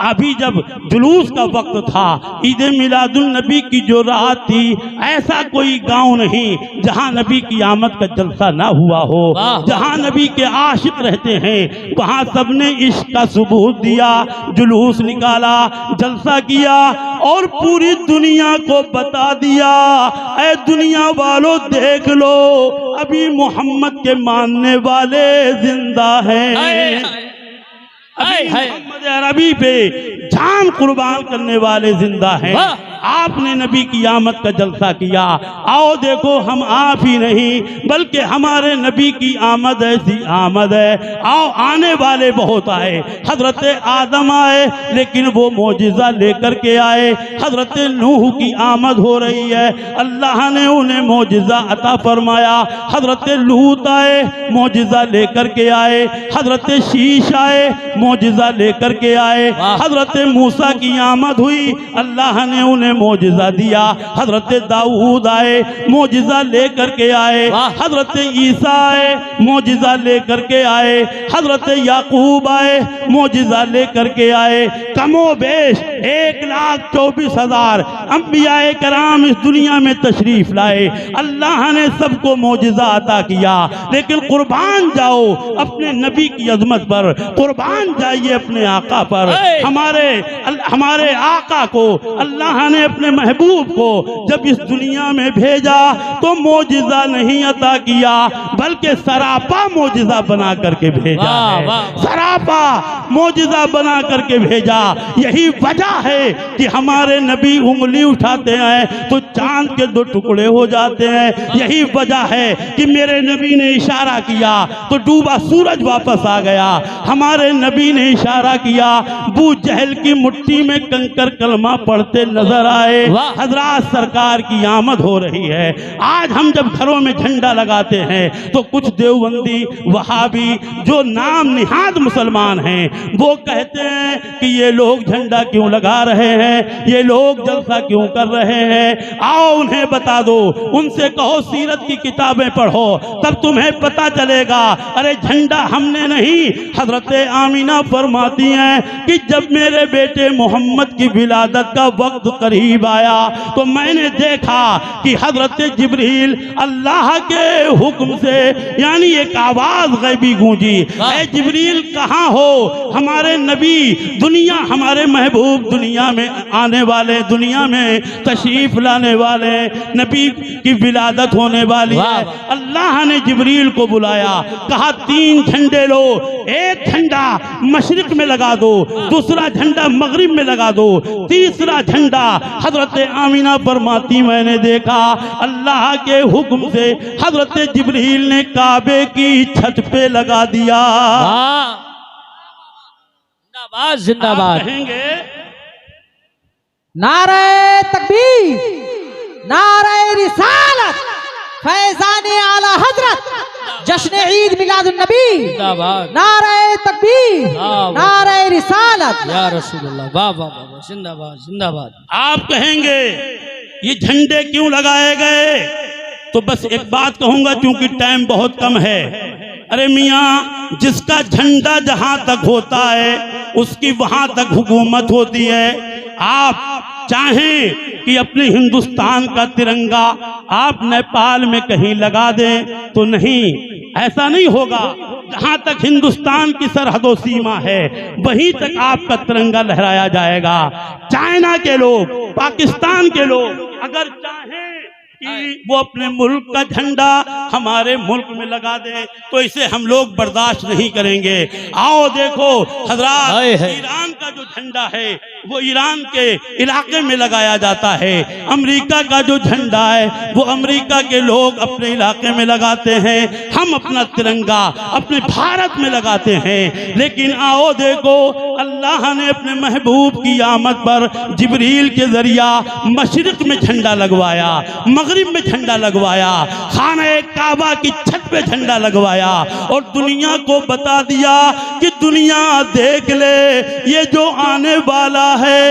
अभी जब जुलूस का वक्त था, ईद मिलादुन नबी की जो रात थी, ऐसा कोई गांव नहीं जहां नबी की आमद का जलसा ना हुआ हो। जहां नबी के आशिक रहते हैं वहां सबने इश्क का सबूत दिया, जुलूस निकाला, जलसा किया और पूरी दुनिया को बता दिया, ऐ दुनिया वालों देख लो, अभी मोहम्मद के मानने वाले जिंदा हैं, अभी मोहम्मद अरबी पे जान कुर्बान करने वाले जिंदा हैं। आपने नबी की आमद का जलसा किया। आओ देखो, हम आप ही नहीं बल्कि हमारे नबी की आमद ऐसी आमद है, आओ आने वाले बहुत आए। हजरत आदम आए लेकिन वो मोजिज़ा लेकर के आए। हजरत नूह की आमद हो रही है, अल्लाह ने उन्हें मोजिज़ा अता फरमाया। हजरत लूत आए, मोजिज़ा लेकर के आए। हजरत शीश आए, मोजिज़ा लेकर के आए। हजरत मूसा की आमद हुई, अल्लाह ने उन्हें मोजिज़ा दिया। हजरत दाऊद आए, मोजिज़ा लेकर के आए। हजरत ईसा आए, मोजिज़ा लेकर के आए। हजरत याकूब आए, मोजिज़ा लेकर के आए। कमो बेश 1,24,000 अंबियाए कराम इस दुनिया में तशरीफ लाए। अल्लाह ने सबको मोजिज़ा अता किया, लेकिन कुर्बान जाओ अपने नबी की अजमत पर, कुर्बान जाइए अपने आका पर। हमारे आका को अल्लाह ने अपने महबूब को जब इस दुनिया में भेजा तो मोजिज़ा नहीं अता किया बल्कि सरापा मोजिज़ा बना करके भेजा है। सरापा मोजिज़ा बना करके भेजा। यही वजह है कि हमारे नबी उंगली उठाते हैं तो चांद के 2 टुकड़े हो जाते हैं। यही वजह है कि मेरे नबी ने इशारा किया तो डूबा सूरज वापस आ गया। हमारे नबी ने इशारा किया, अबू जहल की मुट्ठी में कंकर कलमा पढ़ते नजर आए। हजरात सरकार की आमद हो रही है। आज हम जब घरों में झंडा लगाते हैं तो कुछ देवबंदी वहाबी जो नाम निहाद मुसलमान हैं वो कहते हैं कि ये लोग झंडा क्यों लगा रहे हैं, ये लोग जलसा क्यों कर रहे हैं। आओ उन्हें बता दो, उनसे कहो सीरत की किताबें पढ़ो, तब तुम्हें पता चलेगा। अरे झंडा हमने नहीं, हजरत आमीना फरमाती हैं कि जब मेरे बेटे मोहम्मद की विलादत का वक्त करीब आया तो मैंने देखा कि हजरत जिब्रील अल्लाह के हुक्म से यानी एक आवाज गैबी गूंजी, ऐ जिब्रील कहाँ हो? हमारे नबी दुनिया, हमारे महबूब दुनिया में आने वाले, दुनिया में तशरीफ लाने वाले, नबी की विलादत होने वाली है। अल्लाह ने जिब्रील को बुलाया, कहा 3 झंडे लो, एक झंडा मशरिक में लगा दो, दूसरा झंडा मगरिब में लगा दो, तीसरा झंडा हजरत आमीना फरमाती मैंने देखा अल्लाह के हुक्म से हजरत जिब्रील ने काबे की छत पे लगा दिया। जिंदाबाद जिंदाबाद कहेंगे नारे तकबीर, नारे रिसालत, फैज़ाने आला हजरत, जश्न ईद मिलादुन नबी, जिंदाबाद, नारे तकबीर, नारे रिसालत, या रसूलुल्लाह, वाह वाह वाह, जिंदाबाद जिंदाबाद। आप कहेंगे ये झंडे क्यों लगाए गए? तो बस एक बात कहूंगा क्योंकि टाइम बहुत कम है। अरे मियाँ, जिसका झंडा जहां तक होता है उसकी वहां तक हुकूमत होती है। आप चाहें कि अपने हिंदुस्तान का तिरंगा आप नेपाल में कहीं लगा दें तो नहीं, ऐसा नहीं होगा। जहां तक हिंदुस्तान की सरहदों सीमा है वहीं तक आपका तिरंगा लहराया जाएगा। चाइना के लोग, पाकिस्तान के लोग अगर चाहें कि वो अपने मुल्क का झंडा हमारे मुल्क में लगा दे तो इसे हम लोग बर्दाश्त नहीं करेंगे। आओ देखो हजरात, ईरान का जो झंडा है वो ईरान के इलाके में लगाया जाता है। अमेरिका का जो झंडा है वो अमेरिका के लोग अपने इलाके में लगाते हैं। हम अपना तिरंगा अपने भारत में लगाते हैं। लेकिन आओ देखो, अल्लाह ने अपने महबूब की आमद पर जिब्रील के जरिया मशरिक में झंडा लगवाया, मगरिब में झंडा लगवाया, खाने काबा की छत पे झंडा लगवाया और दुनिया को बता दिया कि दुनिया देख ले, ये जो आने वाला है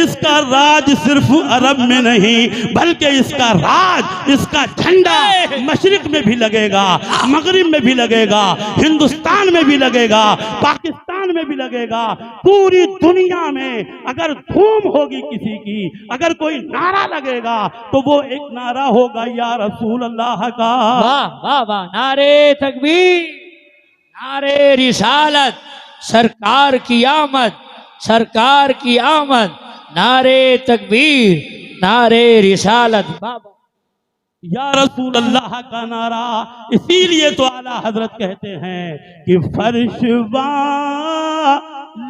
इसका राज सिर्फ अरब में नहीं बल्कि इसका राज, इसका झंडा मशरिक में भी लगेगा, मगरिब में भी लगेगा, हिंदुस्तान में भी लगेगा, पाकिस्तान में भी लगेगा। पूरी दुनिया में अगर धूम होगी किसी की, अगर कोई नारा लगेगा तो वो एक नारा होगा या रसूल अल्लाह का। वाह वाह वाह, नारे तकबीर, नारे रिसालत, सरकार की आमद, सरकार की आमद, नारे तकबीर, नारे रिसालत। बाबा या रसूल अल्लाह का नारा। इसीलिए तो आला हजरत कहते हैं कि फर्शवा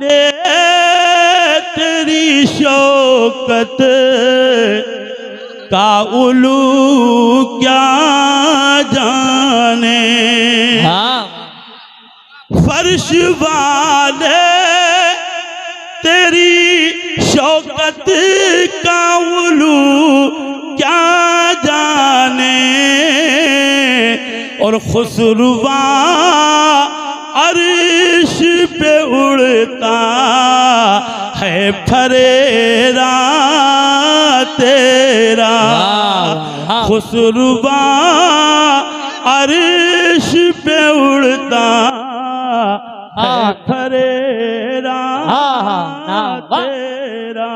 ले तेरी शौकत का उलू क्या जाने, हाँ फर्श वाले तेरी शौकत का उलू क्या जाने, और खुसरुआ अर्श पे उड़ता है फरेरा तेरा, वाह। खुसरुआ अर्श पे उड़ता है फरेरा तेरा।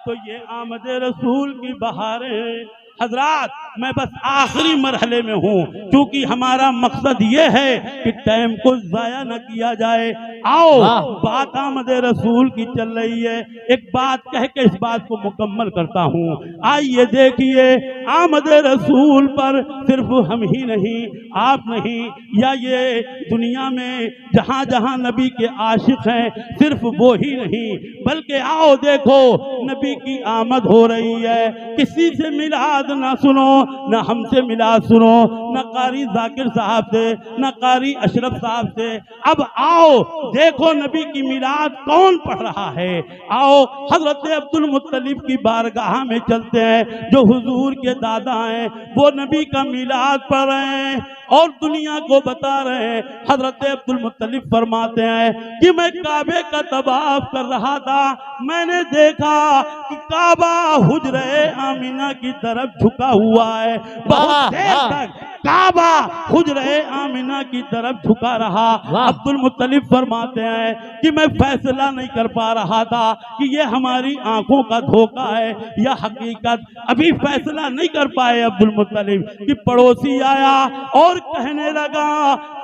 तो ये आमद रसूल की बहारें हजरात, मैं बस आखिरी मरहले में हूँ क्योंकि हमारा मकसद ये है कि टाइम को जाया न किया जाए। आओ बात आमद रसूल की चल रही है, एक बात कह के इस बात को मुकम्मल करता हूँ। आइए देखिए, आमद रसूल पर सिर्फ हम ही नहीं, आप नहीं, या ये दुनिया में जहाँ जहाँ नबी के आशिक हैं सिर्फ वो ही नहीं, बल्कि आओ देखो नबी की आमद हो रही है। किसी से मिलाद ना सुनो, ना हमसे मिलाद सुनो, ना कारी जाकिर साहब से, ना कारी अशरफ साहब से। अब आओ देखो नबी की मिलाद कौन पढ़ रहा है। आओ हजरत अब्दुल मुत्तलिब की बारगाह में चलते हैं, जो हुजूर के दादा हैं, वो नबी का मिलाद पढ़ रहे हैं और दुनिया को बता रहे हैं। हजरत अब्दुल मुत्तलिब फरमाते हैं कि मैं काबे का तवाफ कर रहा था, मैंने देखा कि काबा हुजरे आमिना की तरफ झुका हुआ है। बहुत देर तक काबा हुजरे आमिना की तरफ झुका रहा। अब्दुल मुत्तलिब फरमाते हैं कि मैं फैसला नहीं कर पा रहा था कि ये हमारी आंखों का धोखा है या हकीकत। अभी फैसला नहीं कर पाए अब्दुल मुत्तलिब कि पड़ोसी आया और कहने लगा,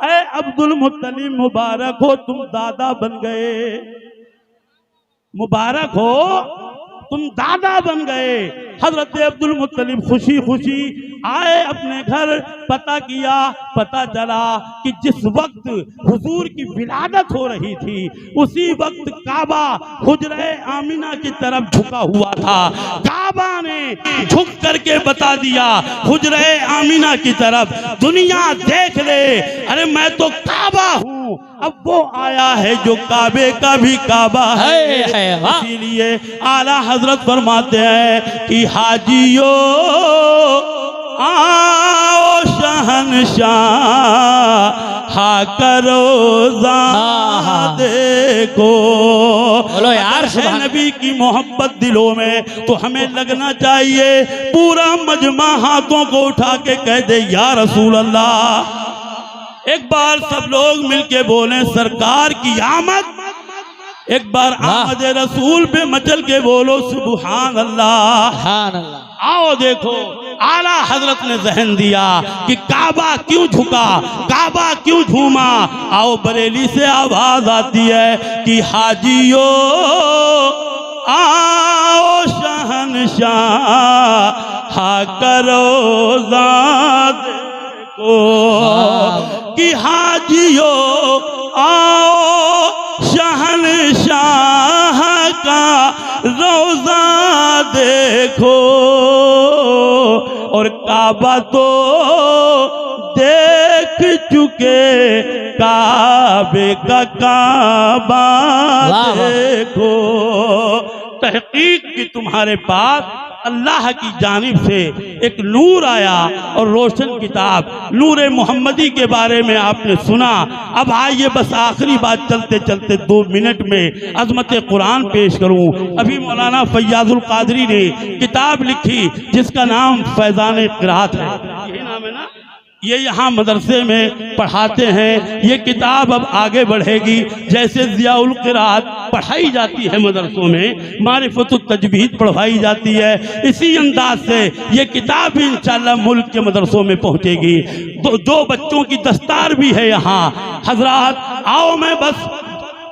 ऐ अब्दुल मुत्तलिब मुबारक हो, तुम दादा बन गए, मुबारक हो तुम दादा बन गए। हजरत अब्दुल मुत्तलिब खुशी खुशी आए अपने घर, पता किया, पता चला कि जिस वक्त हुजूर की विलादत हो रही थी उसी वक्त काबा हुजरे आमिना की तरफ झुका हुआ था। काबा ने झुक करके बता दिया हुजरे आमिना की तरफ, दुनिया देख ले, अरे मैं तो काबा हूँ। अब वो आया है जो काबे का भी काबा है। इसीलिए आला हजरत फरमाते हैं कि हाजियो आओ शहनशाह हा करो देखो। बोलो यार, नबी की मोहब्बत दिलों में तो हमें लगना चाहिए। पूरा मजमा हाथों को उठा के कह दे या रसूल अल्लाह। एक बार सब लोग मिलके बोलें सरकार की आमद। एक बार आमद रसूल पे मचल के बोलो सुभान अल्लाह। आओ देखो आला हजरत ने जहन दिया कि काबा क्यों झुका, काबा क्यों झूमा। आओ बरेली से आवाज आती है कि हाजियो आओ शहनशाह हा करो को कि हाजियो आओ शहनशाह का रोजा देखो। और काबा तो देख चुके, काबे का काबा देखो। तहकीक की तुम्हारे पास अल्लाह की जानिब से एक नूर आया और रोशन किताब नूर मोहम्मदी के बारे में आपने सुना। अब आइए बस आखिरी बात चलते चलते 2 मिनट में अजमत कुरान पेश करूं। अभी मौलाना फैयाजुल कादरी ने किताब लिखी जिसका नाम फैज़ान क़िराअत है, यही नाम है ना, ये यहाँ मदरसे में पढ़ाते हैं। ये किताब अब आगे बढ़ेगी, जैसे ज़ियाउल क़िराअत पढ़ाई जाती है मदरसों में, मारिफतुत तजवीद पढ़ाई जाती है, इसी अंदाज से ये किताब भी इंशाअल्लाह मुल्क के मदरसों में पहुँचेगी। तो 2 बच्चों की दस्तार भी है यहाँ। हजरात आओ, मैं बस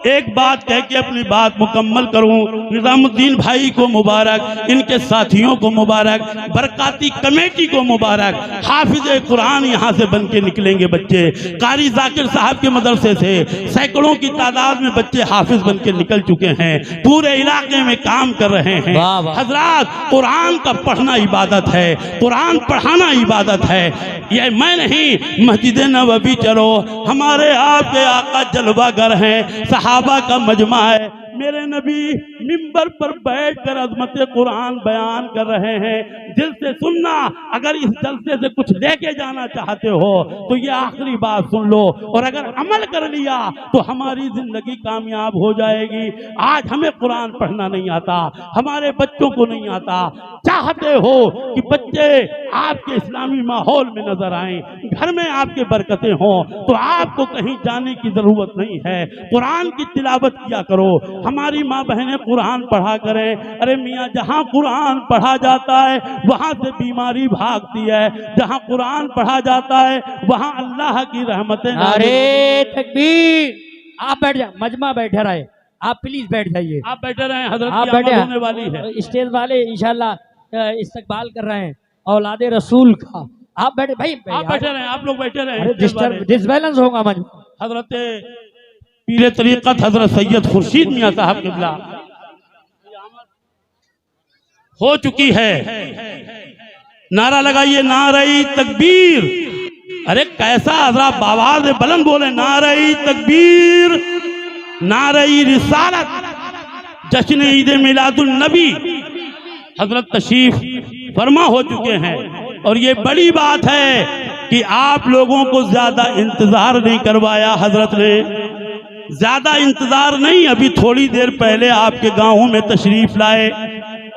एक बात कह के अपनी बात मुकम्मल करूं। निज़ामुद्दीन भाई को मुबारक, इनके साथियों को मुबारक, बरकाती कमेटी को मुबारक। हाफिज कुरान यहाँ से बन के निकलेंगे बच्चे। कारी जाकिर साहब के मदरसे से सैकड़ों की तादाद में बच्चे हाफिज बन के निकल चुके हैं, पूरे इलाके में काम कर रहे हैं। हजरात, कुरान का पढ़ना इबादत है, कुरान पढ़ाना इबादत है। ये मैं नहीं, मस्जिद नबवी चलो, हमारे आपके आका जलवागर हैं, सहाबा का मजमा है। मेरे नबी मिंबर पर बैठकर अज़मत कुरान बयान कर रहे हैं। दिल से सुनना, अगर इस जलसे से कुछ लेके जाना चाहते हो तो ये आखिरी बात सुन लो, और अगर अमल कर लिया तो हमारी जिंदगी कामयाब हो जाएगी। आज हमें कुरान पढ़ना नहीं आता, हमारे बच्चों को नहीं आता। चाहते हो कि बच्चे आपके इस्लामी माहौल में नजर आएं, घर में आपके बरकतें हों, तो आपको कहीं जाने की जरूरत नहीं है। कुरान की तिलावत किया करो। हमारी माँ बहनें कुरान पढ़ा करें। अरे मियाँ, जहाँ कुरान पढ़ा जाता है वहाँ से बीमारी भागती है, जहाँ कुरान पढ़ा जाता है वहाँ अल्लाह की रहमतें। नारे तकबीर। आप बैठ जाए, मजमा बैठे रहे, आप प्लीज बैठ जाइए। आप बैठे रहे, हजरत आप की आमद बैठे, होने वाली है। स्टेज वाले इंशाल्लाह इस्तकबाल कर रहे हैं औलादे रसूल का। आप बैठे भाई, आप बैठे रहे, आप लोग बैठे रहे। डिसबैलेंस होगा मजमा। हजरत पीर तरीक़त हजरत सैयद खुर्शीद मियाँ साहब क़िबला हो चुकी है। नारा लगाइए, नारे तकबीर। अरे कैसा हजरत आवाज़ बुलंद बोले, नारे तकबीर, नारे रिसालत, जश्न ईद मिलादुन नबी। हजरत तशरीफ फरमा हो चुके हैं, और ये बड़ी बात है कि आप लोगों को ज्यादा इंतजार नहीं करवाया हजरत ने, ज्यादा इंतजार नहीं। अभी थोड़ी देर पहले आपके गांवों में तशरीफ लाए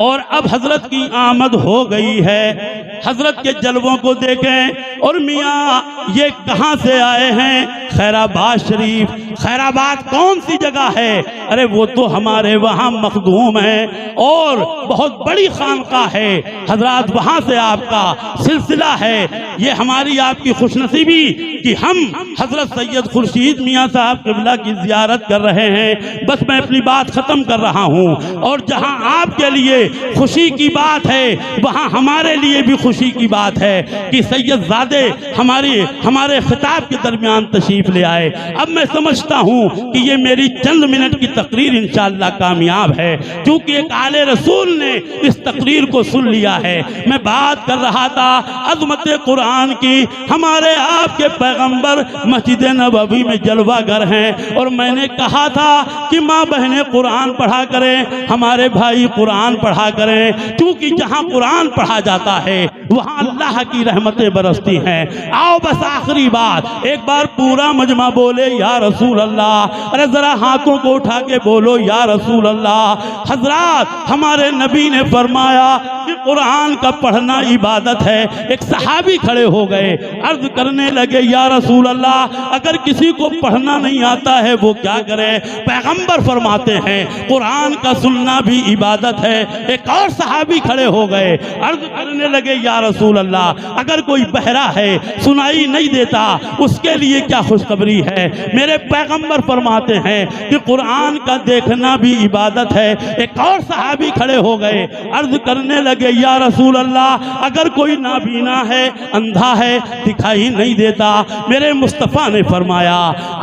और अब हजरत की आमद हो गई है। हजरत के जलवों को देखें। और मियाँ, ये कहाँ से आए हैं? खैराबाद शरीफ। खैराबाद कौन सी जगह है? अरे वो तो हमारे वहाँ मखदूम है और बहुत बड़ी खानकाह है हजरत, वहाँ से आपका सिलसिला है। ये हमारी आपकी खुशनसीबी कि हम हजरत सैयद खुर्शीद मियाँ साहब क़िबला की ज़ियारत कर रहे हैं। बस मैं अपनी बात ख़त्म कर रहा हूँ। और जहाँ आपके लिए खुशी की बात है वहाँ हमारे लिए भी खुशी की बात है कि सैयदजादे हमारे खिताब के दरमियान तशरीफ ले आए। अब मैं समझता हूँ कि ये मेरी चंद मिनट की तकरीर इंशाअल्लाह कामयाब है, क्योंकि एक आले रसूल ने इस तकरीर को सुन लिया है। मैं बात कर रहा था अज़मत कुरान की। हमारे आपके पैगंबर मस्जिद नबवी में जलवागर हैं, और मैंने कहा था कि माँ बहनें कुरान पढ़ा करें, हमारे भाई कुरान पढ़ा करें, क्योंकि जहाँ कुरान पढ़ा जाता है वहाँ अल्लाह की रहमतें बरसती हैं। आओ बस आखिरी बात, एक बार पूरा मजमा बोले या रसूल अल्लाह। अरे जरा हाथों को उठा के बोलो या रसूल अल्लाह। हजरात, हमारे नबी ने फरमाया कि कुरान का पढ़ना इबादत है। एक सहाबी खड़े हो गए, अर्ज करने लगे या रसूल अल्लाह, अगर किसी को पढ़ना नहीं आता है वो क्या करे? पैगंबर फरमाते हैं कुरान का सुनना भी इबादत है। एक और सहाबी खड़े हो गए, अर्ज करने लगे या रसूल अल्लाह, अगर कोई बहरा है, सुनाई नहीं देता, उसके लिए क्या खुशखबरी है? मेरे पैगंबर फरमाते हैं कि कुरान का देखना भी इबादत है। एक और सहाबी खड़े हो गए, अर्ज करने लगे या रसूल अल्लाह, अगर कोई नाबीना है, अंधा है, दिखाई नहीं देता। मेरे मुस्तफ़ा ने फरमाया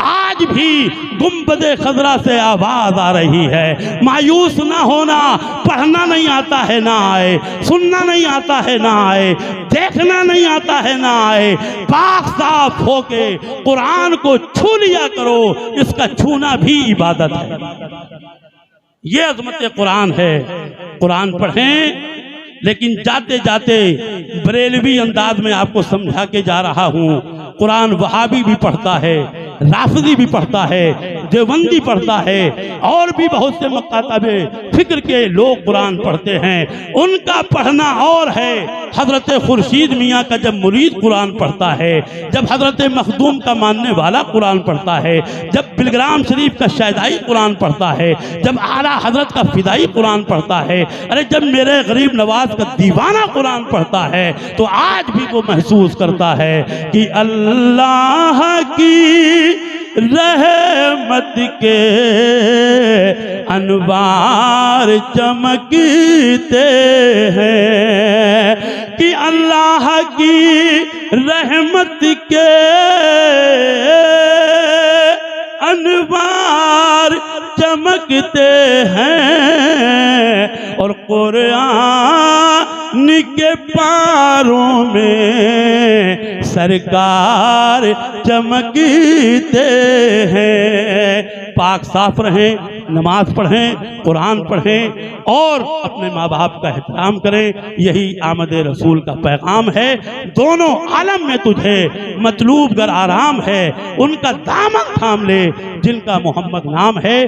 आज भी गुंबदे खजरा से आवाज आ रही है, मायूस ना होना। पढ़ना नहीं आता है ना आए, सुनना नहीं आता है ना आए, देखना नहीं आता है ना आए, पाक साफ होके कुरान को छू लिया करो, इसका छूना भी इबादत है। ये अज़मत कुरान है। कुरान पढ़ें, लेकिन जाते जाते बरेलवी अंदाज में आपको समझा के जा रहा हूँ। कुरान वहाबी भी पढ़ता है, राफिदी भी पढ़ता है, देवबंदी पढ़ता है, और भी बहुत से मकातबे फिक्र के लोग कुरान पढ़ते हैं। उनका पढ़ना और है। हजरत खुर्शीद मियाँ का जब मुरीद कुरान पढ़ता है, जब हजरत मखदूम का मानने वाला कुरान पढ़ता है, जब बिलग्राम शरीफ का शायदाई कुरान पढ़ता है, जब आला हजरत का फिदाई कुरान पढ़ता है, अरे जब मेरे गरीब नवाज का दीवाना कुरान पढ़ता है, तो आज भी वो महसूस करता है कि अल्लाह की रहमत के अनवार चमकते हैं, कि अल्लाह की रहमत के अनवार चमकते हैं, और कुरान के पारों में सरकार चमकते हैं। पाक साफ रहें, नमाज पढ़ें, कुरान पढ़ें और अपने माँ बाप का एहतराम करें। यही आमद रसूल का पैगाम है। दोनों आलम में तुझे मतलूब गर आराम है, उनका दामन थाम ले जिनका मोहम्मद नाम है।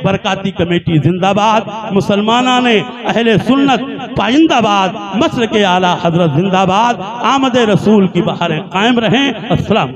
बरकाती कमेटी जिंदाबाद, मुसलमाना ने अहले सुन्नत पाइंदाबाद, मस्र के आला हजरत जिंदाबाद। आमद रसूल की बहारें कायम रहें। अस्सलाम।